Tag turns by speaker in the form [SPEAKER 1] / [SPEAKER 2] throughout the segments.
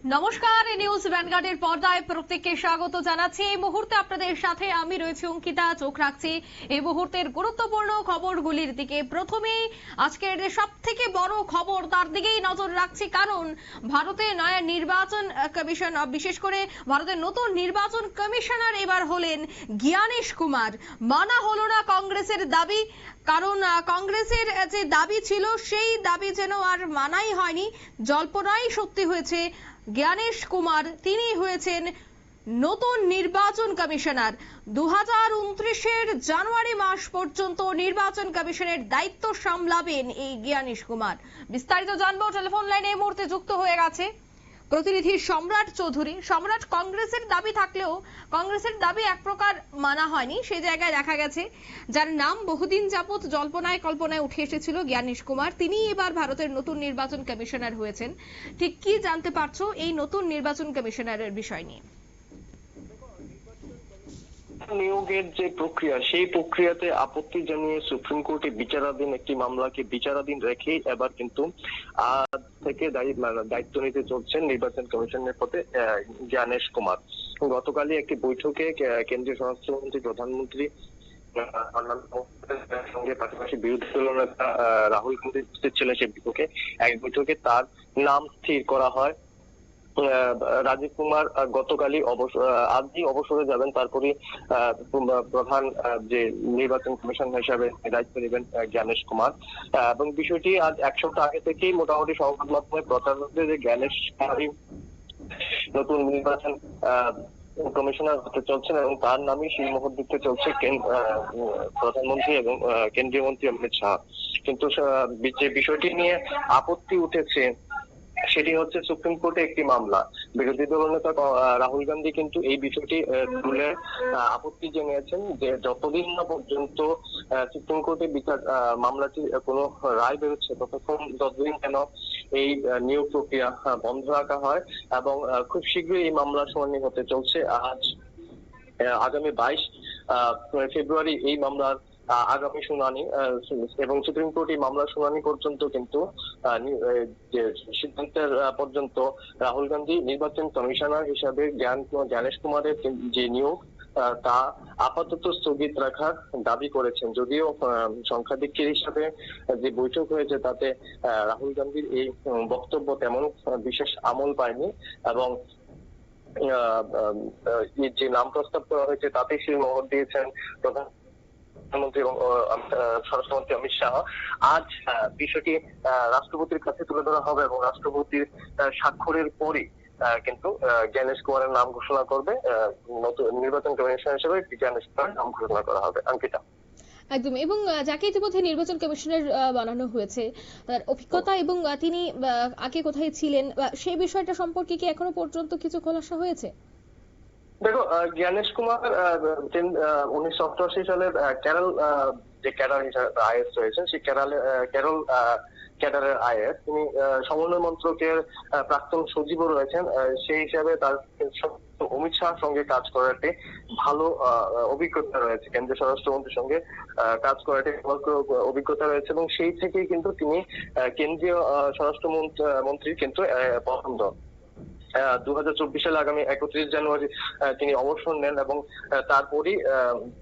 [SPEAKER 1] নমস্কার, নিউজ ভ্যানগার্ডের পর্দায় প্রত্যেককে স্বাগত জানাচ্ছি। এই মুহূর্তে আপনাদের সাথে আমি রয়েছি অঙ্কিতা। চোখ রাখছি এই মুহূর্তের গুরুত্বপূর্ণ খবরগুলির দিকে। প্রথমেই আজকের সব থেকে বড় খবর, তার দিকেই নজর রাখছি, কারণ ভারতের নয়া নির্বাচন কমিশন, বিশেষ করে ভারতের নতুন নির্বাচন কমিশনার এবার হলেন জ্ঞানেশ কুমার। মানা হলো না কংগ্রেসের দাবি, কারণ কংগ্রেসের যে দাবি ছিল সেই দাবি যেন আর মানাই হয়নি, জল্পনাই সত্যি হয়েছে। জ্ঞানেশ কুমার তিনি হয়েছেন নতুন নির্বাচন কমিশনার। 2029-এর জানুয়ারি মাস পর্যন্ত নির্বাচন কমিশনের দায়িত্ব সামলাবেন এই জ্ঞানেশ কুমার। বিস্তারিত জানবো, টেলিফোন লাইনে এই মুহূর্তে যুক্ত হয়ে গেছে প্রতিনিধি সম্রাট চৌধুরী। সম্রাট, কংগ্রেসের দাবি থাকলেও কংগ্রেসের দাবি এক প্রকার মানা হয়নি, সেই জায়গায় দেখা গেছে যার নাম বহুদিন যাবত জল্পনায় কল্পনায় উঠে এসেছিল জ্ঞানেশ কুমার, তিনি এবার ভারতের নতুন নির্বাচন কমিশনার হয়েছেন। ঠিক কি জানতে পারছো এই নতুন নির্বাচন কমিশনারের বিষয় নিয়ে?
[SPEAKER 2] নিয়োগের যে প্রক্রিয়া, সেই প্রক্রিয়াতে আপত্তি জানিয়ে সুপ্রিম কোর্টে বিচারাধীন একটি মামলাকে বিচারাধীন রেখে এবার কিন্তু আজ থেকে দায়িত্ব নিতে চলছেন নির্বাচন কমিশনের পদে জ্ঞানেশ কুমার। গতকালই একটি বৈঠকে কেন্দ্রীয় স্বরাষ্ট্রমন্ত্রী, প্রধানমন্ত্রী সঙ্গে পাশাপাশি বিরোধী দলনেতা রাহুল গান্ধী উপস্থিত ছিলেন। সেই বৈঠকে তার নাম স্থির করা হয়। রাজীব কুমার গতকালই আজই অবসরে যাবেন, তারপরে প্রধান যে নির্বাচন কমিশন হিসাবে দায়িত্ব নেবেন জ্ঞানেশ কুমার। এবং বিষয়টি আজ এক সপ্তাহ আগে থেকেই মোটামুটি সংবাদ মাধ্যমে প্রচার হচ্ছে যে জ্ঞানেশ কুমারই নতুন নির্বাচন কমিশনার হতে চলছেন এবং তার নামই শিলমোহর দিতে চলছে প্রধানমন্ত্রী এবং কেন্দ্রীয় মন্ত্রী অমিত শাহ। কিন্তু যে বিষয়টি নিয়ে আপত্তি উঠেছে সেটি হচ্ছে সুপ্রিম কোর্টে একটি মামলা। বিরোধী দলনেতা রাহুল গান্ধী কিন্তু এই বিষয়টি তুলে আপত্তি জানিয়েছেন যে যতদিন না পর্যন্ত সুপ্রিম কোর্টে মামলাটি কোনো রায় বেরোচ্ছে ততদিন কেন এই নিয়োগ প্রক্রিয়া বন্ধ রাখা হয়। এবং খুব শীঘ্রই এই মামলার শুনানি হতে চলছে। আগামী 22 ফেব্রুয়ারি এই মামলার আগামী শুনানি, এবং সুপ্রিম কোর্ট এই মামলার শুনানি পর্যন্ত কিন্তু সিদ্ধান্তের পর্যন্ত রাহুল গান্ধী নির্বাচন কমিশনার হিসাবে জ্ঞানেশ কুমারের যে নিয়োগ তা আপাতত স্থগিত রাখার দাবি করেছেন। যদিও সংখ্যাধিক্যের হিসাবে যে বৈঠক হয়েছে তাতে রাহুল গান্ধীর এই বক্তব্য তেমন বিশেষ আমল পায়নি, এবং যে নাম প্রস্তাব করা হয়েছে তাতে শিলমোহর দিয়েছেন প্রধানমন্ত্রী এবং স্বরাষ্ট্রমন্ত্রী অমিত শাহ। আজ বিষয়টি রাষ্ট্রপতির কাছে তুলে ধরা হবে এবং রাষ্ট্রপতির স্বাক্ষরের পরই কিন্তু জ্ঞানেশ কুমারের নাম ঘোষণা করবে, নতুন নির্বাচন কমিশনার হিসেবে জ্ঞানেশ কুমারের নাম ঘোষণা করা হবে। অঙ্কিতা,
[SPEAKER 1] একদম। এবং যাকে ইতিমধ্যে নির্বাচন কমিশনার বানানো হয়েছে, তার অভিজ্ঞতা এবং তিনি আগে কোথায় ছিলেন সেই বিষয়টা সম্পর্কে কি এখনো পর্যন্ত কিছু খোলাসা হয়েছে?
[SPEAKER 2] দেখো, জ্ঞানেশ কুমার 1988 সালের কেরল যে ক্যাডার হিসাবে আইএস রয়েছেন, সেই কেরল ক্যাডারের আইএস, তিনি সমন্বয় মন্ত্রকের প্রাক্তন সচিবও রয়েছেন। সেই হিসাবে তার অমিত শাহর সঙ্গে কাজ করার একটি ভালো অভিজ্ঞতা রয়েছে, কেন্দ্রীয় স্বরাষ্ট্রমন্ত্রীর সঙ্গে কাজ করার একটি অভিজ্ঞতা রয়েছে, এবং সেই থেকেই কিন্তু তিনি কেন্দ্রীয় স্বরাষ্ট্রমন্ত্রীর কিন্তু পছন্দ। 2024 সালে আগামী 31 জানুয়ারি তিনি অবসর নেন এবং তারপরই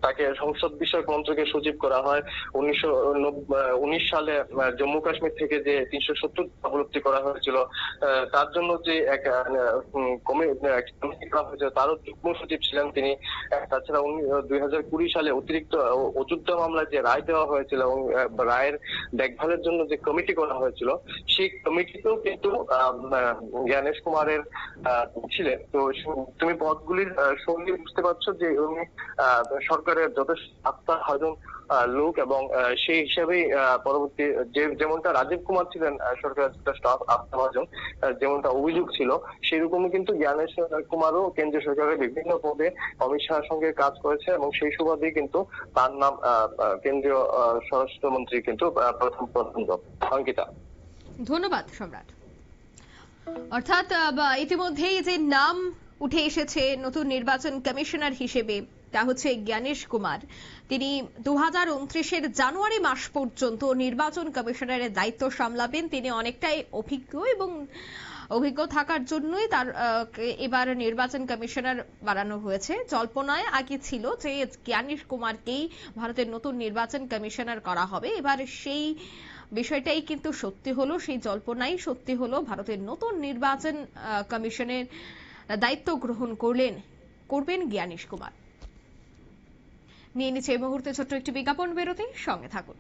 [SPEAKER 2] তাকে সংসদ বিষয়ক মন্ত্রকের সচিব করা হয়। 1919 সালে জম্মু কাশ্মীর থেকে যে 370 অবলুপ্তি করা হয়েছিল তার জন্য যে এক কমিটি করা হয়েছিল, তারও যুগ্ম সচিব ছিলেন তিনি। তাছাড়া 2020 সালে অতিরিক্ত অযোধ্যা মামলায় যে রায় দেওয়া হয়েছিল এবং রায়ের দেখভালের জন্য যে কমিটি করা হয়েছিল, সেই কমিটিতেও কিন্তু জ্ঞানেশ কুমারের ছিলেন। তো তুমি পদগুলির সঙ্গে বুঝতে পারছো যে উনি সরকারের যথেষ্ট আস্থাভাজন লোক, এবং সেই হিসাবেই পরবর্তী যেমনটা রাজীব কুমার ছিলেন সরকারের যথেষ্ট আস্থাভাজন, যেমনটা অভিযোগ ছিল, সেরকমই কিন্তু জ্ঞানেশ কুমারও কেন্দ্রীয় সরকারের বিভিন্ন পদে অমিত শাহের সঙ্গে কাজ করেছে, এবং সেই সুবাদেই কিন্তু তার নাম কেন্দ্রীয় স্বরাষ্ট্রমন্ত্রী কিন্তু প্রথম পছন্দ। অঙ্কিতা,
[SPEAKER 1] ধন্যবাদ সম্রাট। অর্থাৎ ইতিমধ্যেই যে নাম উঠে এসেছে নতুন নির্বাচন কমিশনার হিসেবে, তা হচ্ছে জ্ঞানেশ কুমার। তিনি 2029-এর জানুয়ারি মাস পর্যন্ত নির্বাচন কমিশনারের দায়িত্ব সামলাবেন। তিনি অনেকটাই অভিজ্ঞ এবং অভিজ্ঞ থাকার জন্যই তার এবার নির্বাচন কমিশনার বানানো হয়েছে। জল্পনায় আগে ছিল যে জ্ঞানেশ কুমারকেই ভারতের নতুন নির্বাচন কমিশনার করা হবে, এবার সেই বিষয়টাই কিন্তু সত্যি হলো, সেই জল্পনাই সত্যি হলো। ভারতের নতুন নির্বাচন কমিশনের দায়িত্ব গ্রহণ করবেন জ্ঞানেশ কুমার। নিয়ে নিচ্ছে এই মুহূর্তে ছোট্ট একটি বিজ্ঞাপন বিরতি, সঙ্গে থাকুন।